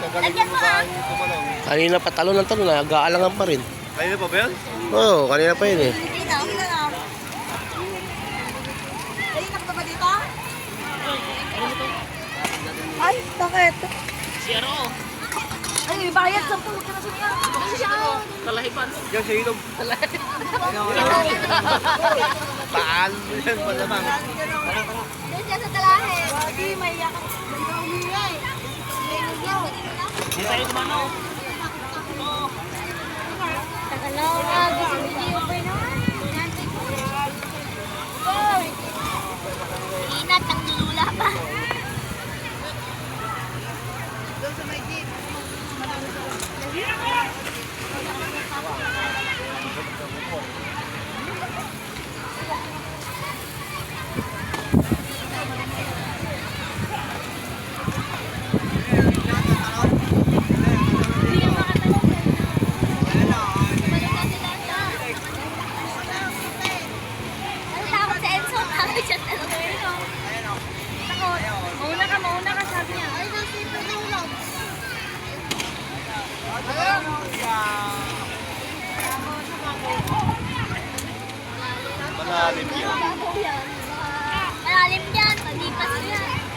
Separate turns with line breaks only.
Lagyan mo ah.
Kanina pa talon ng talon, nag-aalangan pa rin.
Kanina pa ba yan?
Oo, kanina pa yun eh.
Hindi na. Kanina ka ba dito? Ay, bakit?
Zero.
Ay, bayad sa pulog ka na siya. Ano siya?
Kalahiban.
Diyan sa ilog. Taal. Yan pa naman.
Doon siya sa talahe. Wagi, may yakan. May umingay.
Di tayo kumano.
Tagalog. Video pa naman. Inat, ang lulula pa. Doon sa may jeep. Mauna ka, sabi niya. Ay, nasipin na ulam.
Malalim yan.
Malalim yan, pag-ipas yan.